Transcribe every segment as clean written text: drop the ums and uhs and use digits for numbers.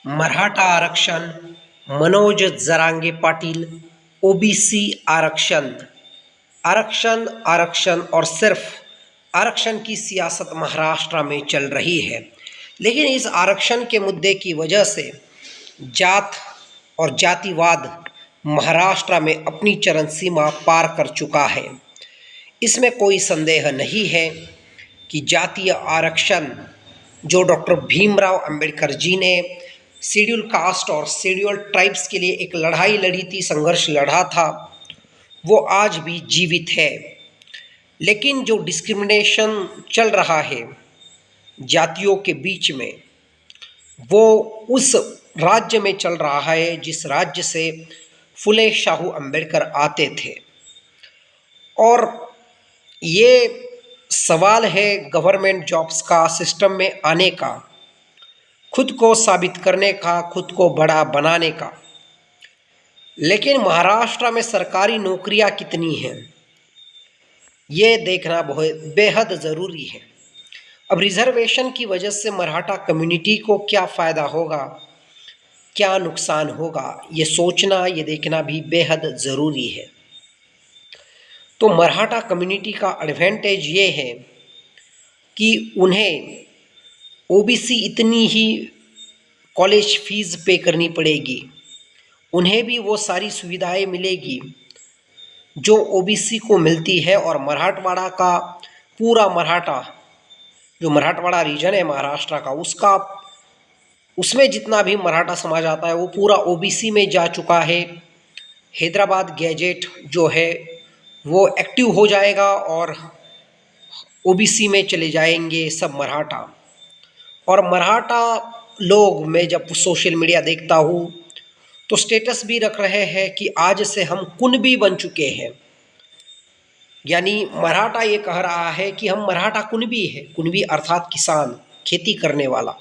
मराठा आरक्षण, मनोज जरांगे पाटिल, ओबीसी आरक्षण, आरक्षण आरक्षण और सिर्फ आरक्षण की सियासत महाराष्ट्र में चल रही है। लेकिन इस आरक्षण के मुद्दे की वजह से जात और जातिवाद महाराष्ट्र में अपनी चरम सीमा पार कर चुका है। इसमें कोई संदेह नहीं है कि जातीय आरक्षण जो डॉक्टर भीमराव अंबेडकर जी ने शेड्यूल कास्ट और शेड्यूल ट्राइब्स के लिए एक लड़ाई लड़ी थी, संघर्ष लड़ा था, वो आज भी जीवित है। लेकिन जो डिस्क्रिमिनेशन चल रहा है जातियों के बीच में, वो उस राज्य में चल रहा है जिस राज्य से फुले शाहू अंबेडकर आते थे। और ये सवाल है गवर्नमेंट जॉब्स का, सिस्टम में आने का, खुद को साबित करने का, खुद को बड़ा बनाने का। लेकिन महाराष्ट्र में सरकारी नौकरियां कितनी हैं ये देखना बहुत बेहद ज़रूरी है। अब रिजर्वेशन की वजह से मराठा कम्युनिटी को क्या फ़ायदा होगा, क्या नुकसान होगा, ये सोचना, ये देखना भी बेहद ज़रूरी है। तो मराठा कम्युनिटी का एडवांटेज ये है कि उन्हें ओबीसी इतनी ही कॉलेज फीस पे करनी पड़ेगी, उन्हें भी वो सारी सुविधाएं मिलेगी जो ओबीसी को मिलती है। और मराठवाड़ा का पूरा जो मराठवाड़ा रीजन है महाराष्ट्र का, उसमें जितना भी मराठा समाज आता है वो पूरा ओबीसी में जा चुका है। हैदराबाद गैजेट जो है वो एक्टिव हो जाएगा और ओबीसी में चले जाएंगे सब मराठा। और मराठा लोग, मैं जब सोशल मीडिया देखता हूँ तो स्टेटस भी रख रहे हैं कि आज से हम कुणबी बन चुके हैं। यानी मराठा ये कह रहा है कि हम मराठा कुणबी है। कुणबी अर्थात किसान, खेती करने वाला।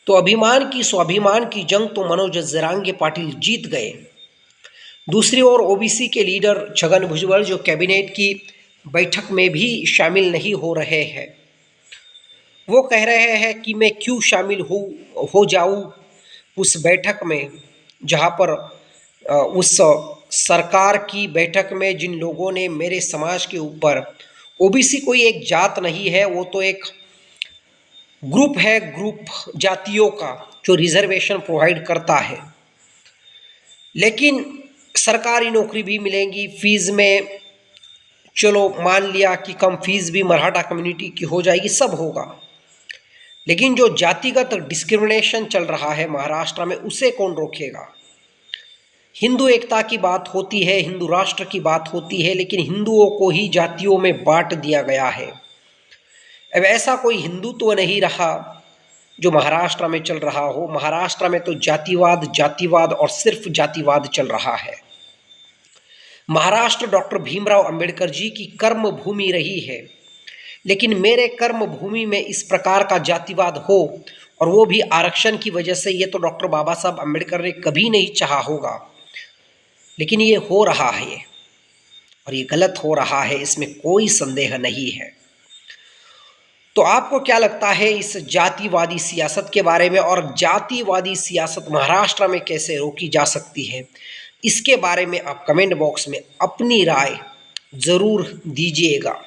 तो अभिमान की स्वाभिमान की जंग तो मनोज जरांगे पाटिल जीत गए। दूसरी ओर ओबीसी के लीडर छगन भुजबल जो कैबिनेट की बैठक में भी शामिल नहीं हो रहे हैं, वो कह रहे हैं कि मैं क्यों शामिल हो जाऊं उस बैठक में जहां पर उस सरकार की बैठक में जिन लोगों ने मेरे समाज के ऊपर, ओबीसी कोई एक जात नहीं है, वो तो एक ग्रुप है, ग्रुप जातियों का जो रिजर्वेशन प्रोवाइड करता है। लेकिन सरकारी नौकरी भी मिलेंगी, फीस में चलो मान लिया कि कम फीस भी मराठा कम्युनिटी की हो जाएगी, सब होगा। लेकिन जो जातिगत डिस्क्रिमिनेशन चल रहा है महाराष्ट्र में, उसे कौन रोकेगा। हिंदू एकता की बात होती है, हिंदू राष्ट्र की बात होती है, लेकिन हिंदुओं को ही जातियों में बांट दिया गया है। अब ऐसा कोई हिंदुत्व नहीं रहा जो महाराष्ट्र में चल रहा हो। महाराष्ट्र में तो जातिवाद, जातिवाद और सिर्फ जातिवाद चल रहा है। महाराष्ट्र डॉक्टर भीमराव अंबेडकर जी की कर्म भूमि रही है, लेकिन मेरे कर्म भूमि में इस प्रकार का जातिवाद हो, और वो भी आरक्षण की वजह से, ये तो डॉक्टर बाबा साहब अंबेडकर ने कभी नहीं चाहा होगा। लेकिन ये हो रहा है और ये गलत हो रहा है, इसमें कोई संदेह नहीं है। तो आपको क्या लगता है इस जातिवादी सियासत के बारे में, और जातिवादी सियासत महाराष्ट्र में कैसे रोकी जा सकती है, इसके बारे में आप कमेंट बॉक्स में अपनी राय ज़रूर दीजिएगा।